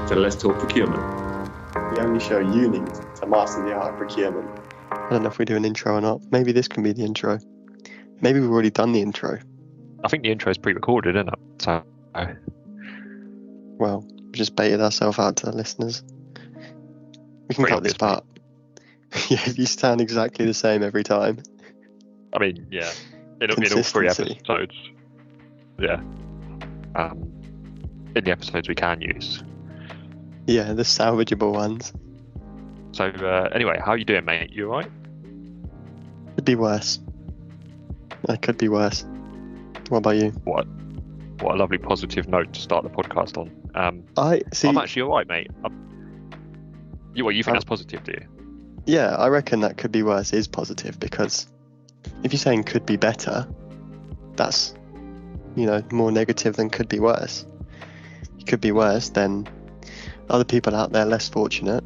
to Let's Talk Procurement. The only show you need to master the art of procurement. I don't know if we do an intro or not. Maybe this can be the intro. Maybe we've already done the intro. I think the intro is pre-recorded, isn't it? So, Well, we just baited ourselves out to the listeners. We can Pretty cut this obvious, part. Yeah, if you sound exactly the same every time. I mean, yeah, in all three Consistency. episodes. Yeah. In the episodes we can use. Yeah, the salvageable ones. So, anyway, how you doing, mate? You alright? Could be worse. It could be worse. What about you? What a lovely positive note to start the podcast on. I see. I'm actually alright, mate. You think that's positive, do you? Yeah, I reckon that could be worse is positive, because if you're saying could be better, that's, more negative than could be worse. It could be worse, then other people out there less fortunate.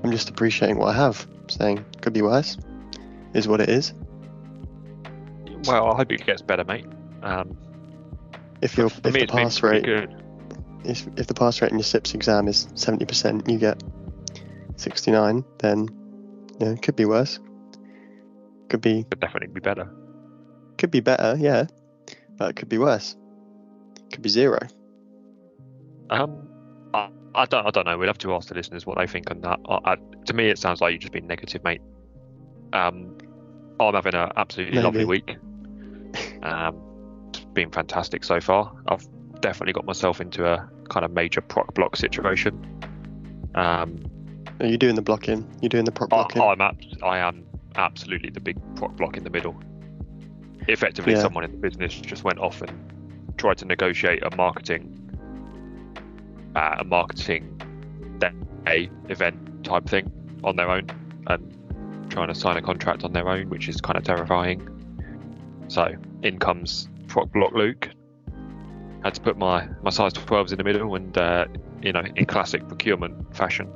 I'm just appreciating what I have. Saying could be worse is what it is. Well, I hope it gets better, mate. If For me, the it's been pass pretty rate good. if the pass rate in your SIPS exam is 70%, you get 69, then it could be worse. Could be Definitely be better. better, yeah, but it could be worse. Could be 0. I don't know. We'll have to ask the listeners what they think on that. To me, it sounds like you've just been negative, mate. I'm having an absolutely Maybe. lovely week. It's been fantastic so far. I've definitely got myself into a kind of major proc block situation. Are you doing the blocking? You doing the prop blocking? I am absolutely the big proc block in the middle. Effectively, Yeah. someone in the business just went off and tried to negotiate a marketing day event type thing on their own, and trying to sign a contract on their own, which is kind of terrifying. So in comes proc block Luke. Had to put my size 12s in the middle, and in classic procurement fashion,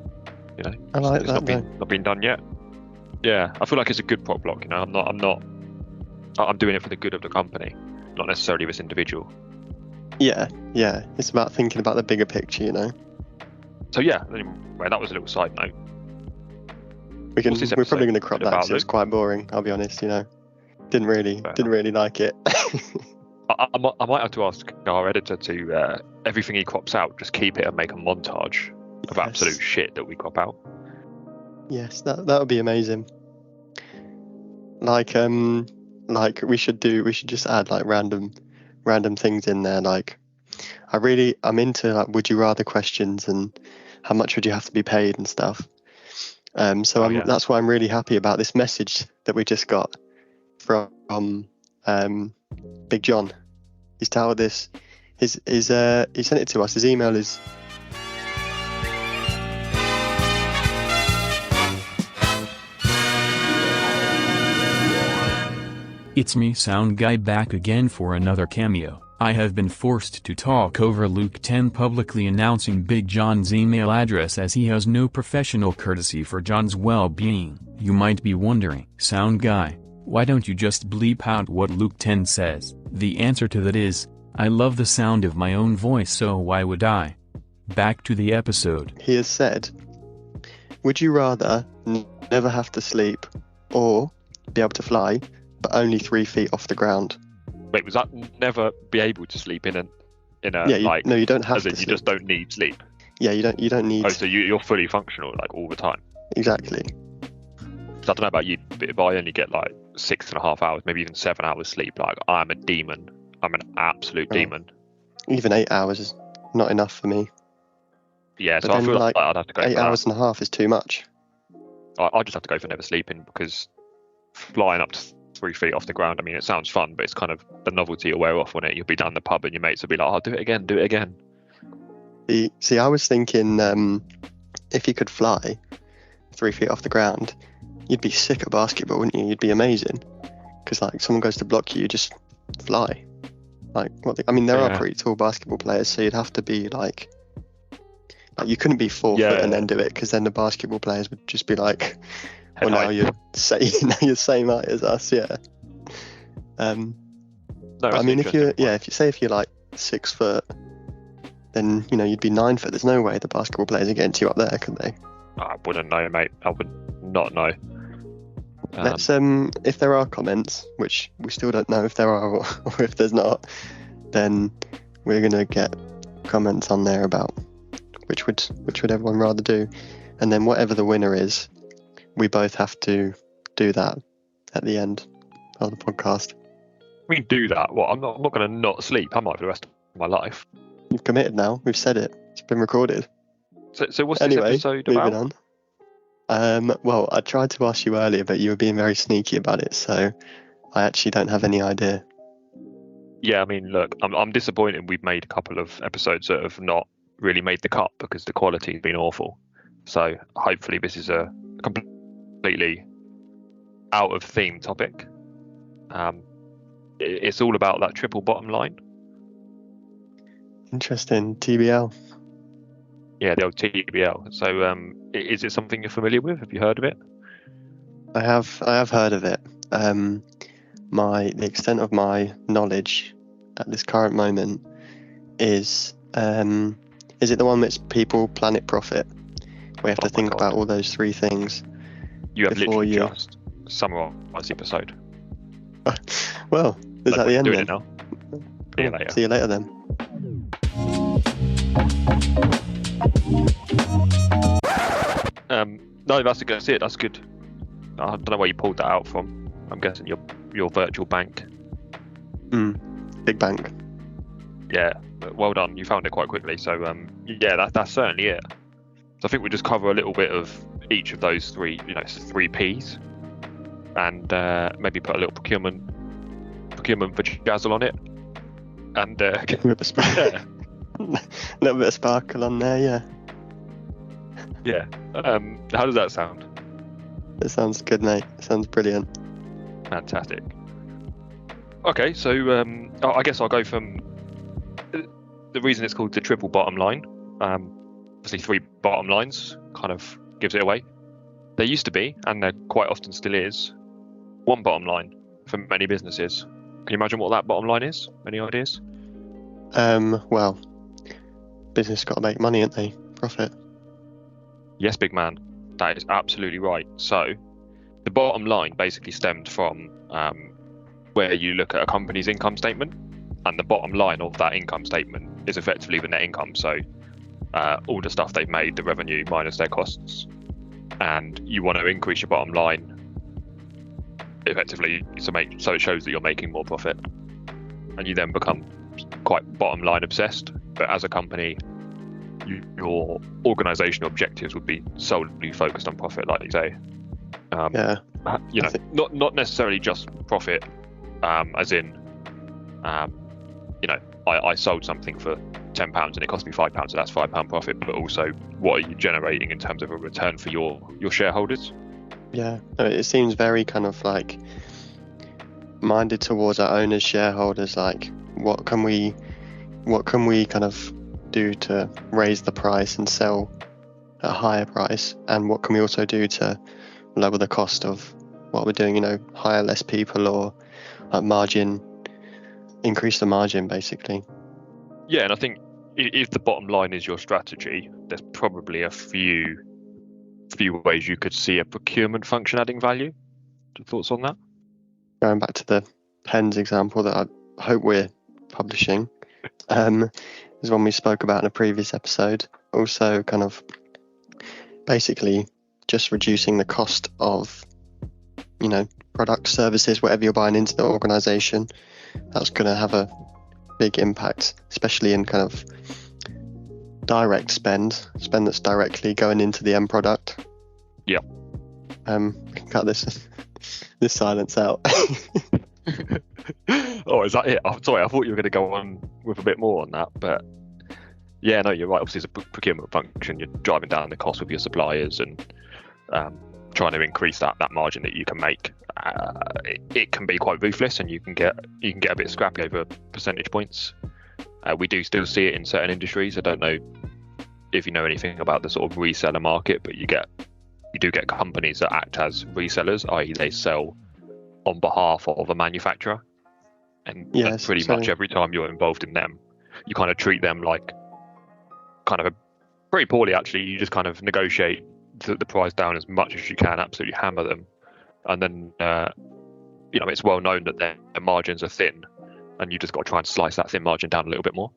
I like it's that. not been done yet. Yeah, I feel like it's a good prop block. I'm doing it for the good of the company, not necessarily this individual. Yeah. It's about thinking about the bigger picture. So yeah, anyway, that was a little side note. We're What's this probably episode going to crop that about, because it was Luke? quite boring. I'll be honest. Didn't really like it. I might have to ask our editor to everything he crops out, just keep it and make a montage of Yes. absolute shit that we crop out. Yes, that would be amazing. Like we should just add like random things in there. Like I'm into like would you rather questions and how much would you have to be paid and stuff. That's why I'm really happy about this message that we just got from Big John. He's told this. He sent it to us. His email is. It's me, Sound Guy, back again for another cameo. I have been forced to talk over Luke 10 publicly announcing Big John's email address, as he has no professional courtesy for John's well-being. You might be wondering, Sound Guy, why don't you just bleep out what Luke 10 says? The answer to that is, I love the sound of my own voice, so why would I? Back to the episode. He has said, would you rather never have to sleep or be able to fly, but only 3 feet off the ground? Wait, was that never be able to sleep in a Yeah, you don't have as in to you sleep. just don't need sleep? Yeah, you don't need. Oh, so you're fully functional like all the time. Exactly. So I don't know about you, but if I only get like 6.5 hours, maybe even 7 hours sleep, like I'm a demon. I'm an absolute demon. Even 8 hours is not enough for me. Yeah, But so I then, feel like, like I'd have to go 8 for hours and a half is too much. that. I just have to go for never sleeping, because flying up to 3 feet off the ground, I mean, it sounds fun, but it's kind of the novelty will wear off when you'll be down the pub and your mates will be like, "Oh, do it again." See, I was thinking if you could fly 3 feet off the ground, you'd be sick at basketball, wouldn't you? You'd be amazing. Because like someone goes to block you, you just fly. Like there are pretty tall basketball players, so you'd have to be like you couldn't be 4 foot and then do it, because then the basketball players would just be like, well, now you're same height as us, yeah. No, I mean, if you're like 6 foot, then you'd be 9th. There's no way the basketball players are getting to you up there, could they? I wouldn't know, mate. I would not know. Let's if there are comments, which we still don't know if there are or if there's not, then we're gonna get comments on there about which would everyone rather do, and then whatever the winner is, we both have to do that at the end of the podcast. We can do that. Well, I'm not going to not sleep, am I, for the rest of my life? You've committed now. We've said it. It's been recorded. So what's Anyway, this episode moving about? on. Well, I tried to ask you earlier, but you were being very sneaky about it, so I actually don't have any idea. Yeah, I mean, look, I'm disappointed we've made a couple of episodes that have not really made the cut because the quality's been awful. So hopefully this is a completely out of theme topic. It's all about that triple bottom line. Interesting. TBL. Yeah, the old TBL. So is it something you're familiar with? Have you heard of it? I have heard of it. The extent of my knowledge at this current moment is it the one that's people, planet, profit? We have to think about all those three things. You have before literally just summarised the episode. Well, is that the end doing then? it now. See you later. See you later then. No, that's it. That's good. I don't know where you pulled that out from. I'm guessing your virtual bank. Big bank. Yeah, well done. You found it quite quickly. So yeah, that's certainly it. So I think we just cover a little bit of each of those three, three P's, and maybe put a little procurement for Jazzle on it, and A little bit of sparkle on there, yeah. Yeah. How does that sound? It sounds good, mate. It sounds brilliant. Fantastic. Okay, so I guess I'll go from the reason it's called the triple bottom line. Obviously, 3 bottom lines kind of gives it away. There used to be, and there quite often still is, 1 bottom line for many businesses. Can you imagine what that bottom line is? Any ideas? Well, business got to make money, ain't they? Profit. Yes, big man. That is absolutely right. So, the bottom line basically stemmed from where you look at a company's income statement, and the bottom line of that income statement is effectively the net income. So, all the stuff they've made, the revenue minus their costs, and you want to increase your bottom line effectively so it shows that you're making more profit, and you then become quite bottom line obsessed. But as a company, your organizational objectives would be solely focused on profit, like you say. Not necessarily just profit, as in, I sold something for £10 and it cost me £5, so that's £5 profit. But also, what are you generating in terms of a return for your shareholders? Yeah, it seems very kind of like minded towards our owners, shareholders. Like, what can we kind of do to raise the price and sell at a higher price, and what can we also do to lower the cost of what we're doing? Hire less people or increase the margin, basically. Yeah, and I think if the bottom line is your strategy, there's probably a few ways you could see a procurement function adding value. Thoughts on that? Going back to the pens example that I hope we're publishing, is one we spoke about in a previous episode. Also, kind of basically just reducing the cost of, products, services, whatever you're buying into the organization. That's going to have a big impact, especially in kind of direct spend that's directly going into the end product. Yeah. We can cut this silence out. Oh, is that it? I'm sorry, I thought you were going to go on with a bit more on that, but yeah, no, you're right. Obviously, it's a procurement function. You're driving down the cost with your suppliers and trying to increase that margin that you can make. It can be quite ruthless, and you can get a bit scrappy over percentage points. We do still see it in certain industries. I don't know if you know anything about the sort of reseller market, but you do get companies that act as resellers, i.e. they sell on behalf of a manufacturer, and Yes, pretty much every time you're involved in them, you kind of treat them like kind of pretty poorly actually. You just kind of negotiate the price down as much as you can, absolutely hammer them, and then it's well known that their margins are thin, and you just got to try and slice that thin margin down a little bit more.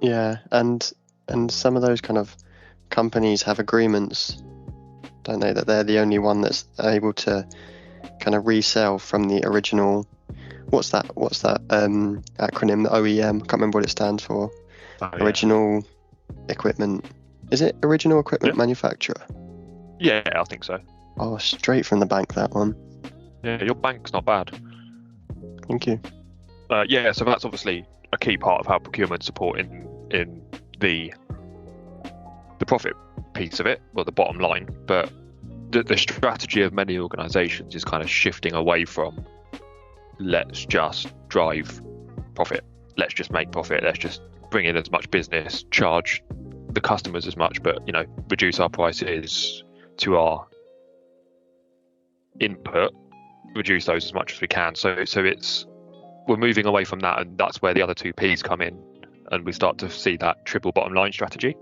Yeah, and some of those kind of companies have agreements, don't they, that they're the only one that's able to kind of resell from the original. What's that acronym? The OEM. I can't remember what it stands for. Original equipment. Is it original equipment manufacturer? Yeah, I think so. Oh, straight from the bank, that one. Yeah, your bank's not bad. Thank you. Yeah, so that's obviously a key part of how procurement support in the profit piece of it, or the bottom line. But the strategy of many organisations is kind of shifting away from let's just drive profit, let's just make profit, let's just bring in as much business, charge the customers as much, but reduce our prices to our input, reduce those as much as we can. So we're moving away from that, and that's where the other two P's come in, and we start to see that triple bottom line strategy.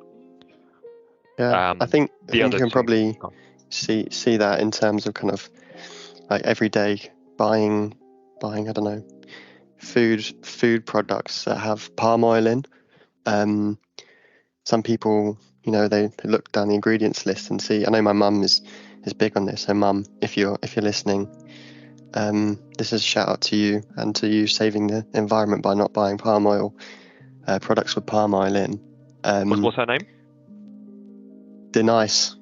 Yeah, I think you can probably see that in terms of kind of like everyday buying, I don't know, food products that have palm oil in. Some people, they look down the ingredients list and see. I know my mum is big on this. So mum, if you're listening, this is a shout out to you and to you saving the environment by not buying palm oil products with palm oil in. What's her name? Denise.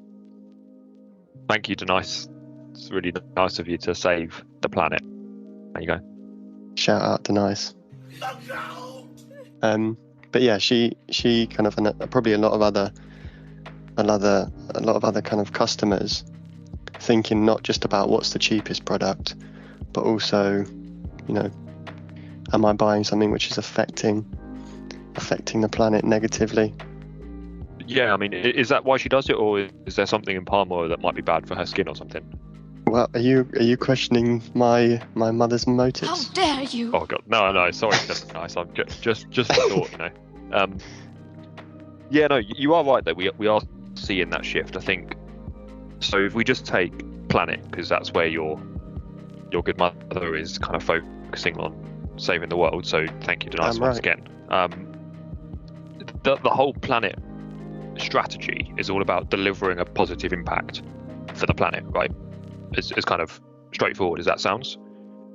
Thank you, Denise. It's really nice of you to save the planet. There you go. Shout out Denise. But yeah, she kind of, and probably a lot of other kind of customers thinking not just about what's the cheapest product, but also, am I buying something which is affecting the planet negatively? Yeah, I mean, is that why she does it, or is there something in palm oil that might be bad for her skin or something? Well, are you questioning my mother's motives? How dare you? Oh God, no, sorry, that's nice. I'm just a thought, Yeah, no, you are right that we are seeing that shift. I think so. If we just take planet, because that's where your good mother is kind of focusing on saving the world. So thank you, Denise, once again. The whole planet strategy is all about delivering a positive impact for the planet, right? It's kind of straightforward as that sounds.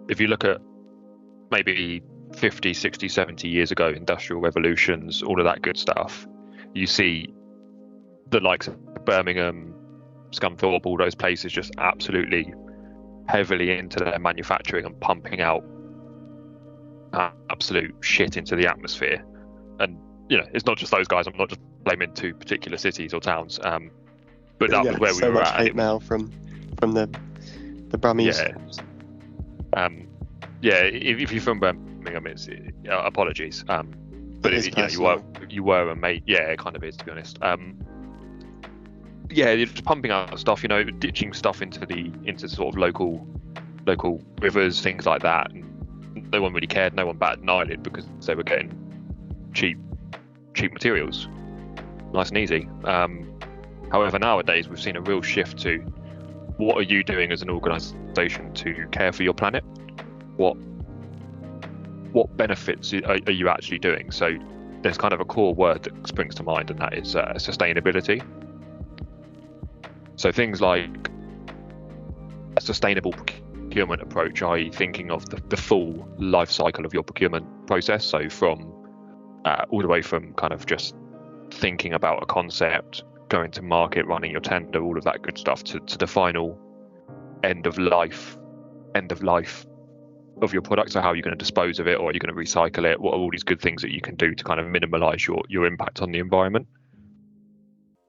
If you look at maybe 50, 60, 70 years ago, industrial revolutions, all of that good stuff, you see the likes of Birmingham, Scunthorpe, all those places just absolutely heavily into their manufacturing and pumping out absolute shit into the atmosphere. And it's not just those guys. I'm not just blaming two particular cities or towns, but that was where we were at. Hate mail from the Brummies. If you're from Birmingham, it's apologies. But you were a mate. Yeah, it kind of is, to be honest. You're just pumping out stuff, ditching stuff into sort of local rivers, things like that. And no one really cared. No one batted an eyelid because they were getting cheap materials, nice and easy. However, nowadays we've seen a real shift to what are you doing as an organisation to care for your planet? What benefits are you actually doing? So there's kind of a core word that springs to mind, and that is sustainability. So things like a sustainable procurement approach, i.e. thinking of the full life cycle of your procurement process. So from all the way from kind of just thinking about a concept, going to market, running your tender, all of that good stuff, to the final end of life of your product. So how are you going to dispose of it, or are you going to recycle it? What are all these good things that you can do to kind of minimize your impact on the environment?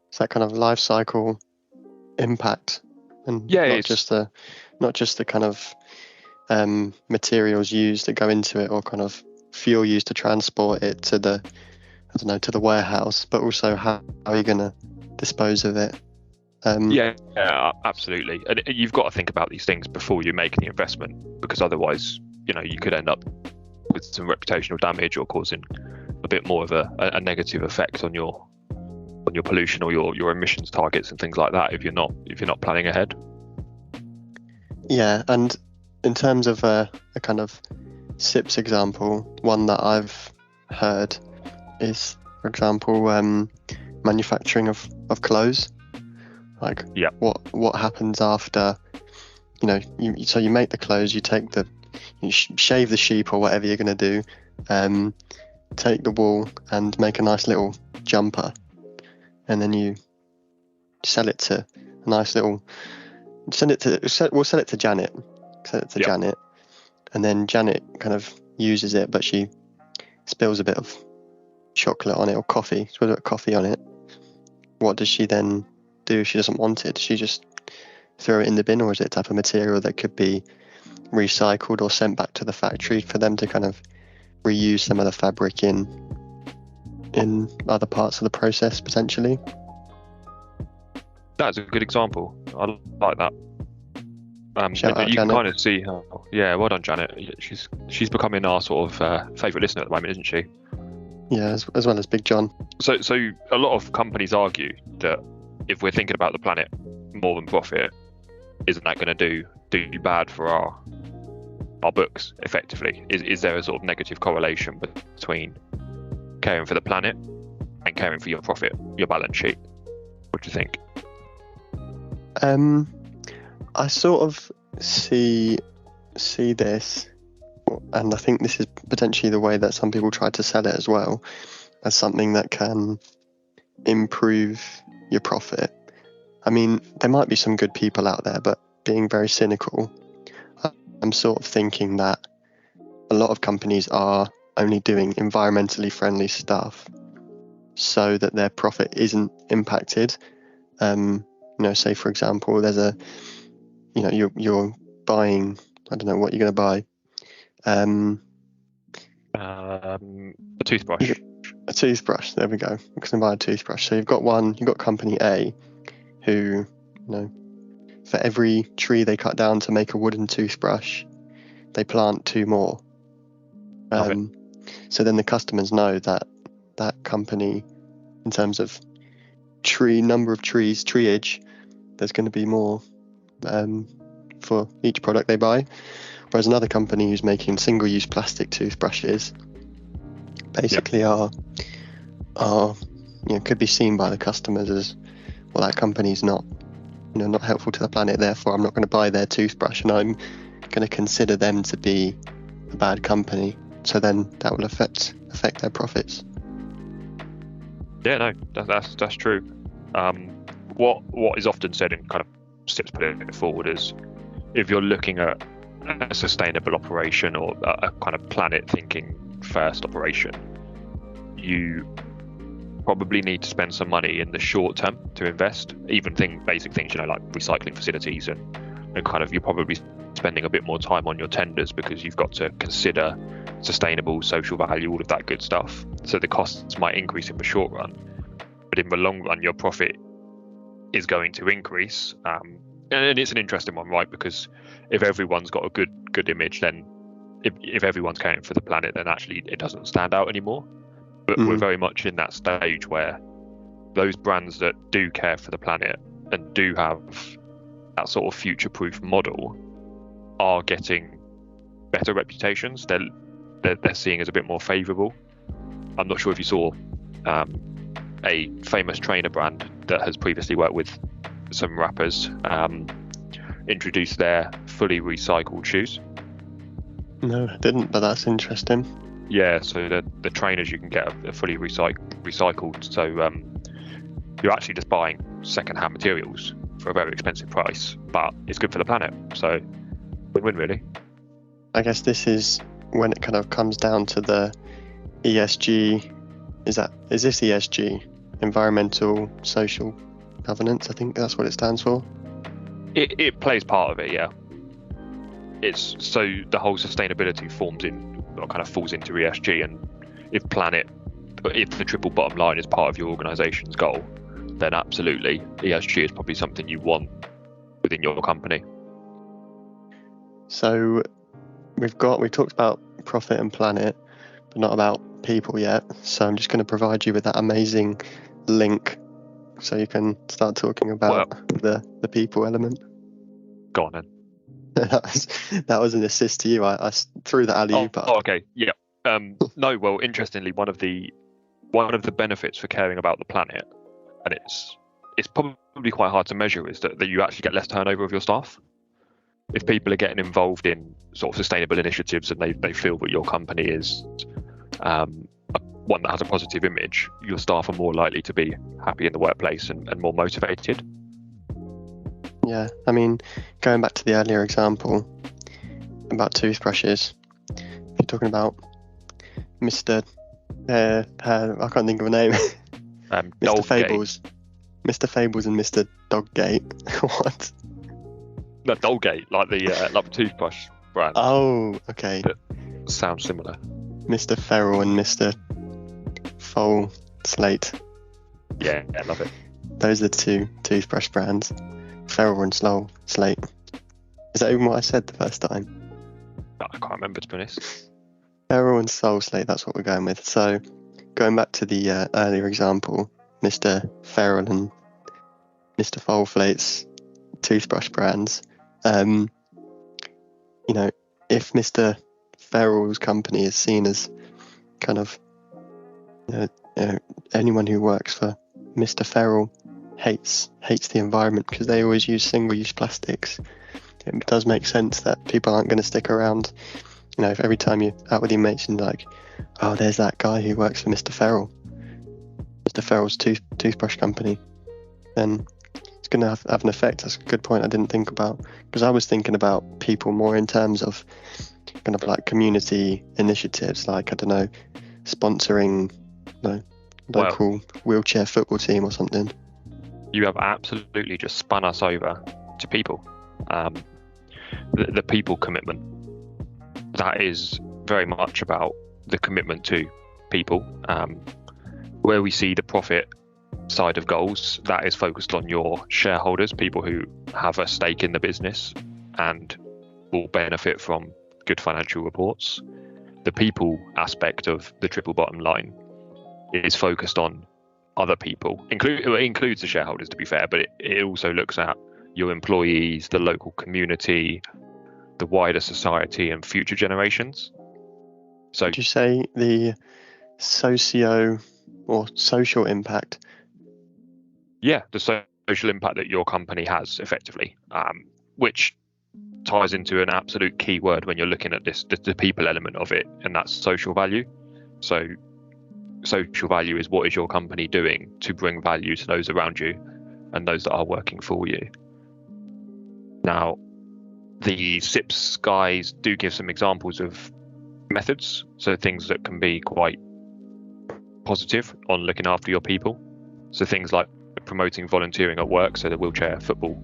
It's that kind of life cycle impact, and not just the kind of materials used that go into it, or kind of fuel used to transport it to the warehouse, but also how are you going to dispose of it? Yeah, absolutely. And you've got to think about these things before you make the investment, because otherwise, you could end up with some reputational damage or causing a bit more of a negative effect on your pollution or your emissions targets and things like that if you're not planning ahead. Yeah, and in terms of a kind of SIPs example, one that I've heard is, for example, manufacturing of clothes. Like, Yeah. what happens after, so you make the clothes, you shave the sheep or whatever you're going to do, take the wool and make a nice little jumper, and then you sell it to a nice little, we'll sell it to Janet, Yep. Janet, and then Janet kind of uses it, but she spills a bit of chocolate on it or coffee, spills a bit of coffee on it. What does she then do if she doesn't want it? Does she just throw it in the bin, or is it type of material that could be recycled or sent back to the factory for them to kind of reuse some of the fabric in other parts of the process potentially? That's a good example. I like that. Shout out, you can Janet. kind of see how, yeah, well done, Janet. She's becoming our sort of favourite listener at the moment, isn't she? Yeah, as well as Big John. So a lot of companies argue that if we're thinking about the planet more than profit, isn't that going to do bad for our books effectively? Is there a sort of negative correlation between caring for the planet and caring for your profit, your balance sheet? What do you think? I sort of see this, and I think this is potentially the way that some people try to sell it as well, as something that can improve your profit. I mean, there might be some good people out there, but being very cynical, I'm sort of thinking that a lot of companies are only doing environmentally friendly stuff so that their profit isn't impacted. Say for example, there's you're buying, I don't know what you're going to buy. A toothbrush. A toothbrush. There we go. You're going to buy a toothbrush. So you've got company A, who, for every tree they cut down to make a wooden toothbrush, they plant 2 more. So then the customers know that company, in terms of number of trees, treeage, there's going to be more for each product they buy. Whereas another company who's making single-use plastic toothbrushes basically are could be seen by the customers as, well, that company's not helpful to the planet, therefore I'm not going to buy their toothbrush, and I'm going to consider them to be a bad company. So then that will affect their profits. Yeah, no, that's true. What is often said in kind of SIPs putting it forward is, if you're looking at a sustainable operation or a kind of planet thinking first operation, you probably need to spend some money in the short term to invest, even basic things, like recycling facilities, and kind of, you're probably spending a bit more time on your tenders because you've got to consider sustainable, social value, all of that good stuff. So the costs might increase in the short run, but in the long run your profit is going to increase. And it's an interesting one, right? Because if everyone's got a good image, then if everyone's caring for the planet, then actually it doesn't stand out anymore. But we're very much in that stage where those brands that do care for the planet and do have that sort of future-proof model are getting better reputations. They're seen as a bit more favourable. I'm not sure if you saw a famous trainer brand that has previously worked with some rappers introduce their fully recycled shoes. No, I didn't, but that's interesting. Yeah, so the trainers you can get are fully recycled. So you're actually just buying second-hand materials for a very expensive price, but it's good for the planet. So win-win, really. I guess this is when it kind of comes down to the ESG. Is this ESG? Environmental, social governance, I think that's what it stands for. It plays part of it, yeah. It's so the whole sustainability falls into ESG, and if the triple bottom line is part of your organisation's goal, then absolutely ESG is probably something you want within your company. So we've talked about profit and planet, but not about people yet, so I'm just going to provide you with that amazing link so you can start talking about the people element. Go on then. that was an assist to you. I threw the alley-oop up. Oh, okay. Yeah. No. Well, interestingly, one of the benefits for caring about the planet, and it's probably quite hard to measure, is that you actually get less turnover of your staff. If people are getting involved in sort of sustainable initiatives and they feel that your company is one that has a positive image, your staff are more likely to be happy in the workplace and more motivated. Yeah, I mean, going back to the earlier example about toothbrushes, if you're talking about Mr. I can't think of a name. Mr. Fables. Mr. Fables and Mr. Doggate. What? No, Dolgate, like the toothbrush brand. Oh, okay. That sounds similar. Mr. Ferrell and Mr. Foal Slate. Yeah, I love it. Those are the two toothbrush brands. Ferrell and Slate. Is that even what I said the first time? I can't remember, to be honest. Ferrell and Soul Slate, that's what we're going with. So, going back to the earlier example, Mr. Ferrell and Mr. Foalflate's toothbrush brands. If Mr. Ferrell's company is seen as kind of, anyone who works for Mr. Ferrell hates the environment because they always use single-use plastics, it does make sense that people aren't going to stick around. If every time you're out with your mates and like, oh, there's that guy who works for Mr. Ferrell's toothbrush company, then it's going to have an effect. That's a good point I didn't think about, because I was thinking about people more in terms of kind of like community initiatives, like, I don't know, sponsoring local wheelchair football team or something. You have absolutely just spun us over to people. The people commitment. That is very much about the commitment to people. Where we see the profit side of goals, that is focused on your shareholders, people who have a stake in the business and will benefit from good financial reports. The people aspect of the triple bottom line is focused on other people. It includes the shareholders, to be fair, but it also looks at your employees, the local community, the wider society, and future generations. So, would you say the social impact? Yeah, the social impact that your company has, effectively, which ties into an absolute key word when you're looking at this, the people element of it, and that's social value. So social value is, what is your company doing to bring value to those around you and those that are working for you. Now, the SIPS guys do give some examples of methods, so things that can be quite positive on looking after your people. So things like promoting volunteering at work, so the wheelchair football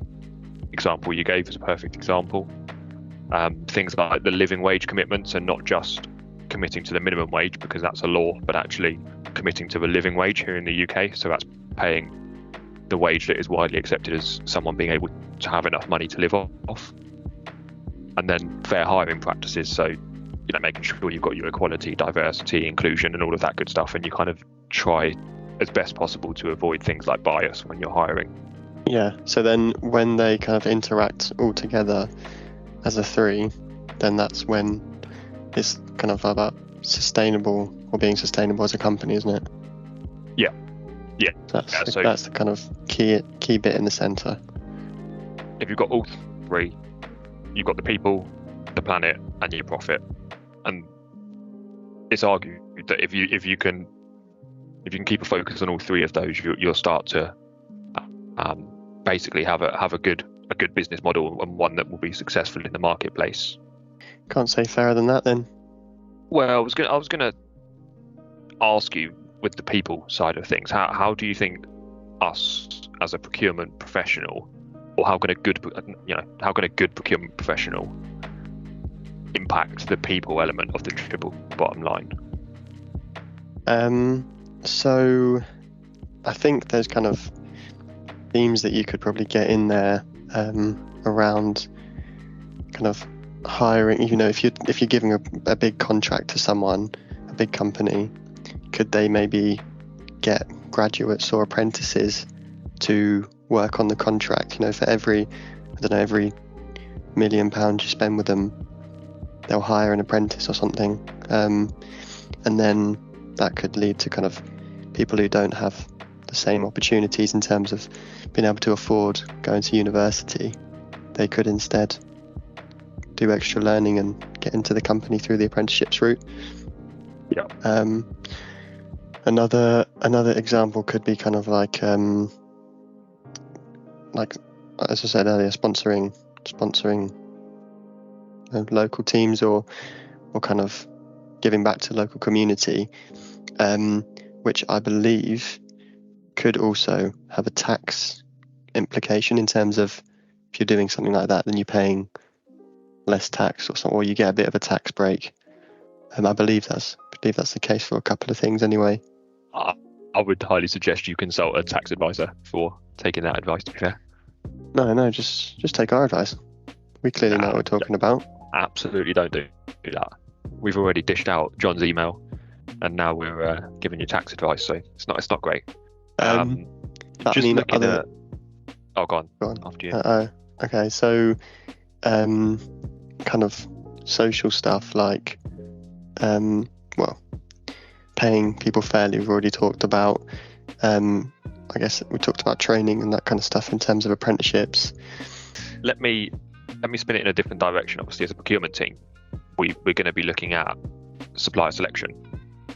example you gave is a perfect example. Things like the living wage commitments, and not just committing to the minimum wage because that's a law, but actually committing to the living wage here in the UK. So that's paying the wage that is widely accepted as someone being able to have enough money to live off. And then fair hiring practices, so making sure you've got your equality, diversity, inclusion, and all of that good stuff, and you kind of try as best possible to avoid things like bias when you're hiring. Yeah, so then when they kind of interact all together as a three, then that's when it's kind of about sustainable, or being sustainable as a company, isn't it? Yeah. That's the kind of key bit in the centre. If you've got all three, you've got the people, the planet, and your profit. And it's argued that if you can keep a focus on all three of those, you'll start to basically have a good business model, and one that will be successful in the marketplace. Can't say fairer than that, then. Well, I was gonna ask you, with the people side of things, how do you think us as a procurement professional, or how can a good procurement professional impact the people element of the triple bottom line? So I think there's kind of themes that you could probably get in there around kind of hiring. If you're giving a big contract to someone, a big company, could they maybe get graduates or apprentices to work on the contract? You know, for every £1 million you spend with them, they'll hire an apprentice or something, and then that could lead to kind of people who don't have the same opportunities in terms of being able to afford going to university. They could instead do extra learning and get into the company through the apprenticeships route. Yeah. Another example could be kind of like as I said earlier, sponsoring local teams or kind of giving back to local community, which I believe could also have a tax implication in terms of if you're doing something like that, then you're paying less tax or you get a bit of a tax break. I believe that's the case for a couple of things anyway. I would highly suggest you consult a tax advisor for taking that advice, to be fair. No, just take our advice. We clearly know what we're talking about. Absolutely don't do that. We've already dished out John's email, and now we're giving you tax advice, so it's not great. Just looking at... Oh, go on. After you. Okay, so kind of social stuff like, paying people fairly, we've already talked about. I guess we talked about training and that kind of stuff in terms of apprenticeships. Let me spin it in a different direction. Obviously, as a procurement team, we're going to be looking at supplier selection.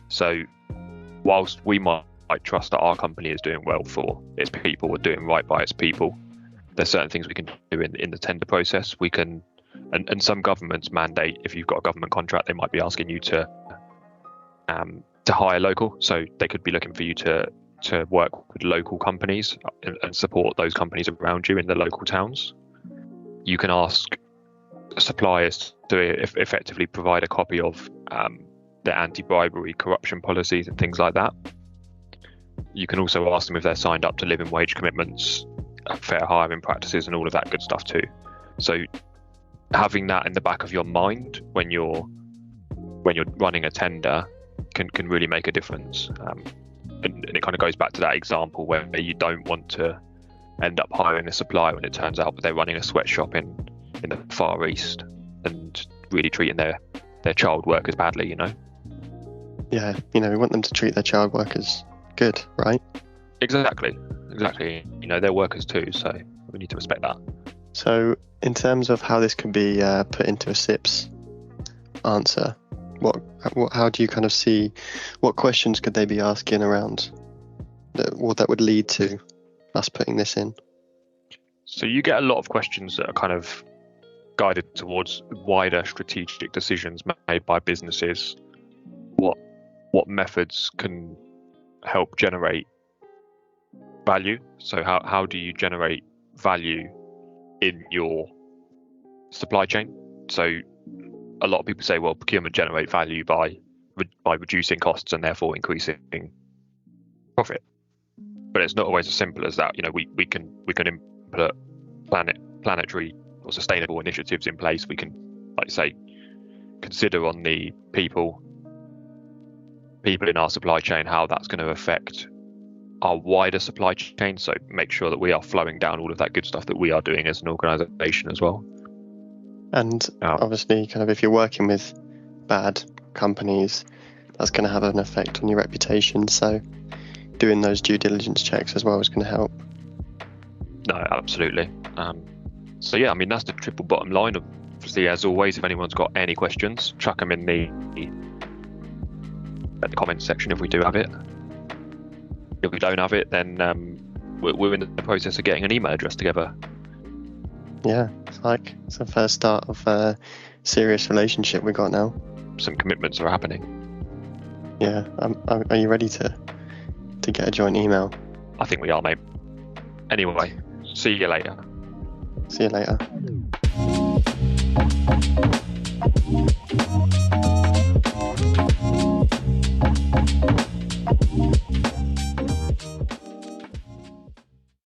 So whilst we might trust that our company is doing well for its people, we're doing right by its people, there's certain things we can do in the tender process. We can, and some governments mandate, if you've got a government contract, they might be asking you to hire local. So they could be looking for you to work with local companies and support those companies around you in the local towns. You can ask suppliers to effectively provide a copy of their anti-bribery corruption policies and things like that. You can also ask them if they're signed up to living wage commitments, fair hiring practices, and all of that good stuff too. So having that in the back of your mind when you're running a tender can really make a difference. And it kind of goes back to that example where you don't want to end up hiring a supplier when it turns out that they're running a sweatshop in the Far East and really treating their child workers badly, you know? Yeah, we want them to treat their child workers good, right? Exactly. They're workers too, so we need to respect that. So in terms of how this can be put into a SIPS answer, how do you kind of see, what questions could they be asking around that would lead to us putting this in? So you get a lot of questions that are kind of guided towards wider strategic decisions made by businesses. What methods can help generate value? So how do you generate value in your supply chain? So a lot of people say, well, procurement generate value by reducing costs and therefore increasing profit. But it's not always as simple as that. We can input planetary or sustainable initiatives in place. We can, like say, consider on the people in our supply chain, how that's going to affect our wider supply chain. So make sure that we are flowing down all of that good stuff that we are doing as an organisation as well. And obviously, kind of if you're working with bad companies, that's going to have an effect on your reputation. So doing those due diligence checks as well is going to help. No, absolutely. So yeah, that's the triple bottom line. Obviously, as always, if anyone's got any questions, chuck them in the comments section if we do have it. If we don't have it, then we're in the process of getting an email address together. Yeah, it's the first start of a serious relationship we got now. Some commitments are happening. Yeah, are you ready to get a joint email? I think we are, mate. Anyway, see you later. See you later.